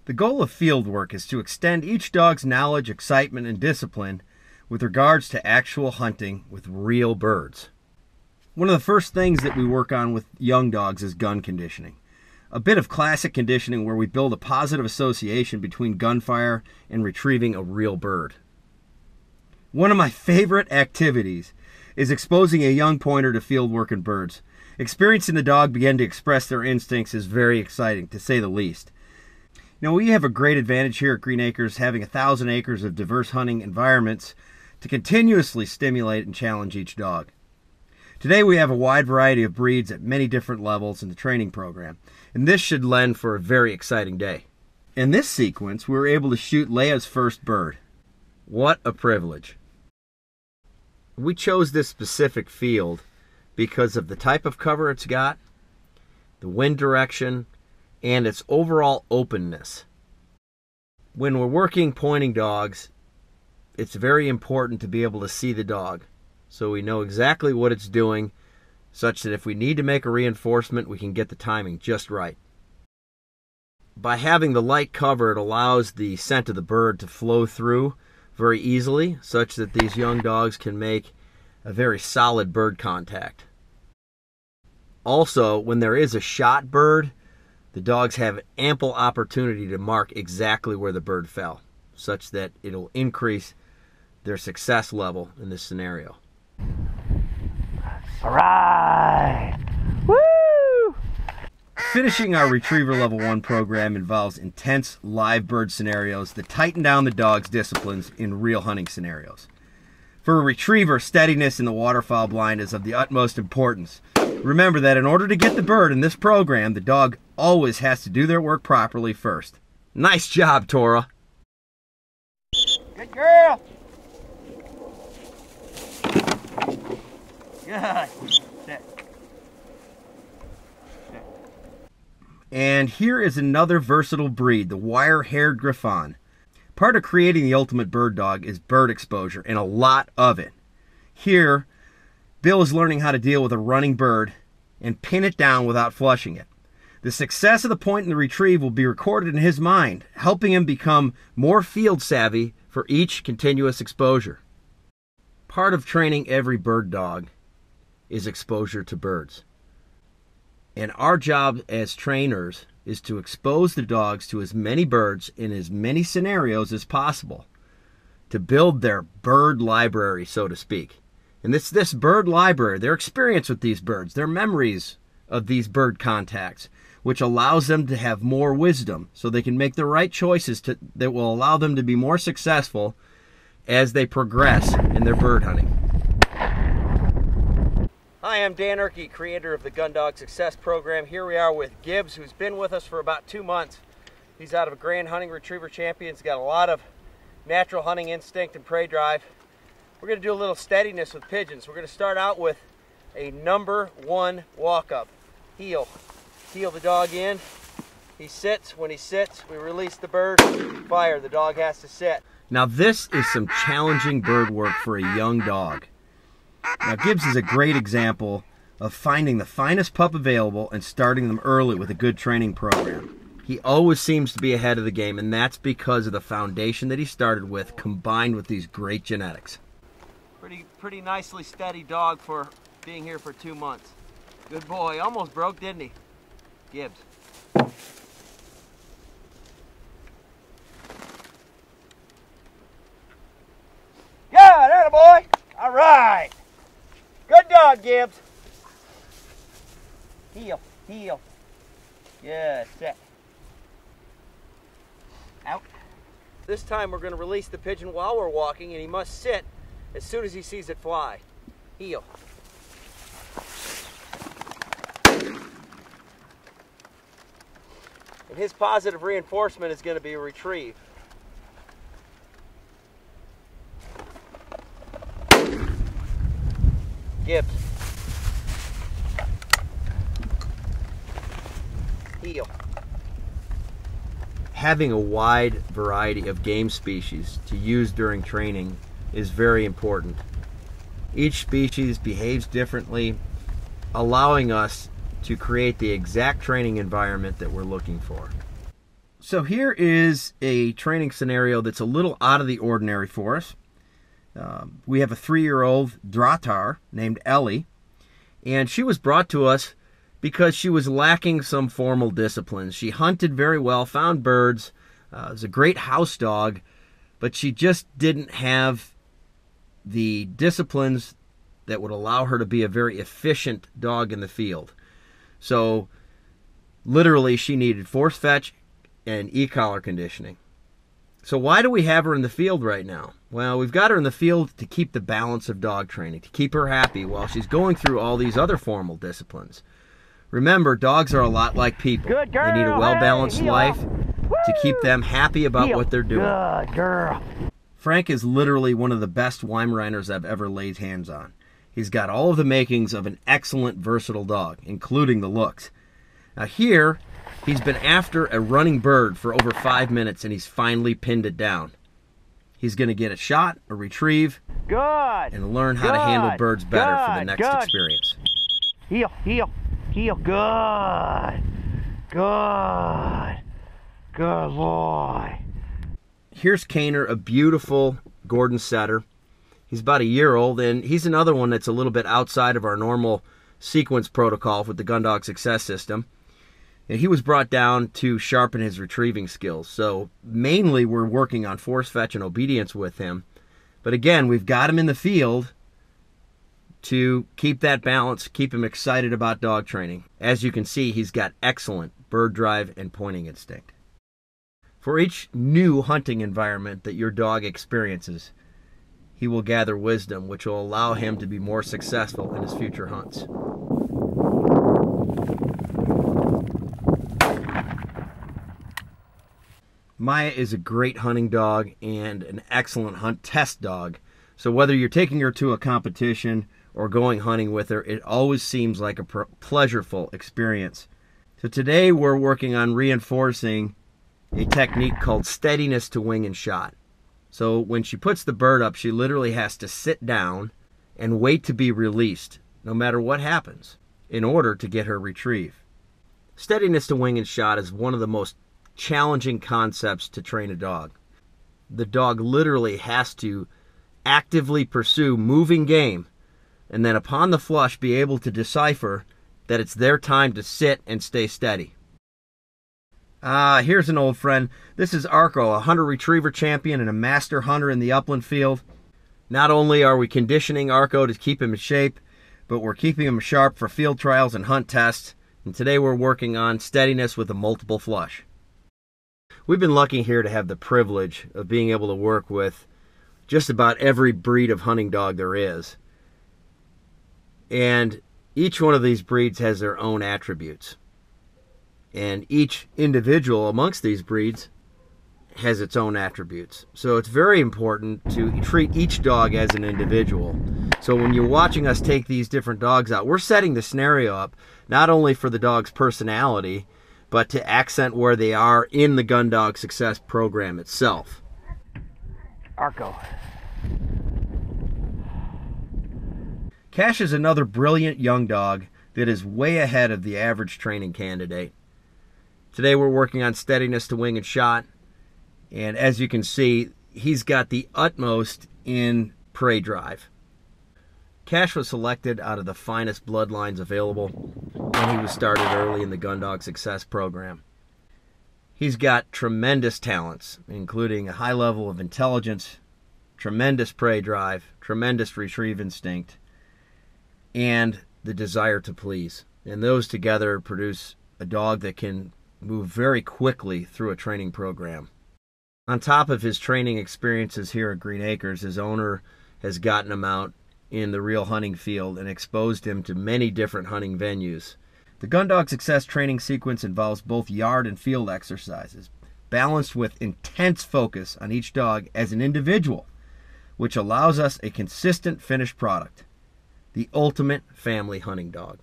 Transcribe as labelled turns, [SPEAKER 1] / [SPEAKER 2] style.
[SPEAKER 1] The goal of field work is to extend each dog's knowledge, excitement, and discipline with regards to actual hunting with real birds. One of the first things that we work on with young dogs is gun conditioning. A bit of classic conditioning where we build a positive association between gunfire and retrieving a real bird. One of my favorite activities is exposing a young pointer to field work and birds. Experiencing the dog begin to express their instincts is very exciting, to say the least. Now, we have a great advantage here at Green Acres, having 1,000 acres of diverse hunting environments to continuously stimulate and challenge each dog. Today we have a wide variety of breeds at many different levels in the training program, and this should lend for a very exciting day. In this sequence, we were able to shoot Leia's first bird. What a privilege. We chose this specific field because of the type of cover it's got, the wind direction, and its overall openness. When we're working pointing dogs, it's very important to be able to see the dog so we know exactly what it's doing, such that if we need to make a reinforcement, we can get the timing just right. By having the light cover, it allows the scent of the bird to flow through very easily, such that these young dogs can make a very solid bird contact. Also, when there is a shot bird, the dogs have ample opportunity to mark exactly where the bird fell, such that it'll increase their success level in this scenario.
[SPEAKER 2] All right! Woo!
[SPEAKER 1] Finishing our Retriever Level 1 program involves intense live bird scenarios that tighten down the dog's disciplines in real hunting scenarios. For a retriever, steadiness in the waterfowl blind is of the utmost importance. Remember that in order to get the bird in this program, the dog always has to do their work properly first. Nice job, Torah.
[SPEAKER 2] Good girl. Good. Sit.
[SPEAKER 1] And here is another versatile breed, the wire-haired Griffon. Part of creating the ultimate bird dog is bird exposure, and a lot of it. Here, Bill is learning how to deal with a running bird and pin it down without flushing it. The success of the point and the retrieve will be recorded in his mind, helping him become more field savvy for each continuous exposure. Part of training every bird dog is exposure to birds. And our job as trainers is to expose the dogs to as many birds in as many scenarios as possible to build their bird library, so to speak. And it's this bird library, their experience with these birds, their memories of these bird contacts, which allows them to have more wisdom so they can make the right choices that will allow them to be more successful as they progress in their bird hunting. Hi, I'm Dan Erke, creator of the Gundog Success program. Here we are with Gibbs, who's been with us for about 2 months. He's out of a Grand Hunting Retriever champion. He's got a lot of natural hunting instinct and prey drive. We're going to do a little steadiness with pigeons. We're going to start out with a number 1 walk-up. Heel. Heel the dog in. He sits. When he sits, we release the bird. Fire. The dog has to sit. Now this is some challenging bird work for a young dog. Now Gibbs is a great example of finding the finest pup available and starting them early with a good training program. He always seems to be ahead of the game, and that's because of the foundation that he started with, combined with these great genetics. Pretty nicely steady dog for being here for 2 months. Good boy. Almost broke, didn't he? Gibbs.
[SPEAKER 2] Good, attaboy. All right. Good dog, Gibbs. Heel, heel. Good, sit. Out. This time we're going to release the pigeon while we're walking, and he must sit as soon as he sees it fly. Heel. And his positive reinforcement is going to be a retrieve. Gibbs. Heel.
[SPEAKER 1] Having a wide variety of game species to use during training is very important. Each species behaves differently, allowing us to create the exact training environment that we're looking for. So here is a training scenario that's a little out of the ordinary for us. We have a 3-year-old Dratar named Ellie, and she was brought to us because she was lacking some formal disciplines. She hunted very well, found birds, was a great house dog, but she just didn't have the disciplines that would allow her to be a very efficient dog in the field. So literally she needed force fetch and e-collar conditioning. So why do we have her in the field right now? Well, we've got her in the field to keep the balance of dog training, to keep her happy while she's going through all these other formal disciplines. Remember, dogs are a lot like people.
[SPEAKER 2] Good girl.
[SPEAKER 1] They need a well-balanced life to keep them happy about
[SPEAKER 2] Heel.
[SPEAKER 1] what they're doing.
[SPEAKER 2] Good girl.
[SPEAKER 1] Frank is literally one of the best Weimaraners I've ever laid hands on. He's got all of the makings of an excellent, versatile dog, including the looks. Now here, he's been after a running bird for over 5 minutes, and he's finally pinned it down. He's going to get a shot, a retrieve,
[SPEAKER 2] Good.
[SPEAKER 1] and learn how to handle birds better for the next experience.
[SPEAKER 2] Heel, heel, heel. Good. Good. Good boy.
[SPEAKER 1] Here's Kaner, a beautiful Gordon setter. He's about a year old, and he's another one that's a little bit outside of our normal sequence protocol with the Gundog Success system. And he was brought down to sharpen his retrieving skills. So mainly we're working on force fetch and obedience with him. But again, we've got him in the field to keep that balance, keep him excited about dog training. As you can see, he's got excellent bird drive and pointing instinct. For each new hunting environment that your dog experiences, he will gather wisdom, which will allow him to be more successful in his future hunts. Maia is a great hunting dog and an excellent hunt test dog. So whether you're taking her to a competition or going hunting with her, it always seems like a pleasureful experience. So today we're working on reinforcing a technique called steadiness to wing and shot. So when she puts the bird up, she literally has to sit down and wait to be released, no matter what happens, in order to get her retrieve. Steadiness to wing and shot is one of the most challenging concepts to train a dog. The dog literally has to actively pursue moving game, and then upon the flush be able to decipher that it's their time to sit and stay steady. Here's an old friend. This is Arko, a hunter-retriever champion and a master hunter in the upland field. Not only are we conditioning Arko to keep him in shape, but we're keeping him sharp for field trials and hunt tests. And today we're working on steadiness with a multiple flush. We've been lucky here to have the privilege of being able to work with just about every breed of hunting dog there is. And each one of these breeds has their own attributes. And each individual amongst these breeds has its own attributes. So it's very important to treat each dog as an individual. So when you're watching us take these different dogs out, we're setting the scenario up not only for the dog's personality, but to accent where they are in the Gundog Success program itself.
[SPEAKER 2] Arko.
[SPEAKER 1] Cash is another brilliant young dog that is way ahead of the average training candidate. Today we're working on steadiness to wing and shot, and as you can see, he's got the utmost in prey drive. Cash was selected out of the finest bloodlines available, and he was started early in the Gundog Success program. He's got tremendous talents, including a high level of intelligence, tremendous prey drive, tremendous retrieve instinct, and the desire to please. And those together produce a dog that can move very quickly through a training program. On top of his training experiences here at Green Acres, his owner has gotten him out in the real hunting field and exposed him to many different hunting venues. The Gundog Success training sequence involves both yard and field exercises, balanced with intense focus on each dog as an individual, which allows us a consistent finished product, the ultimate family hunting dog.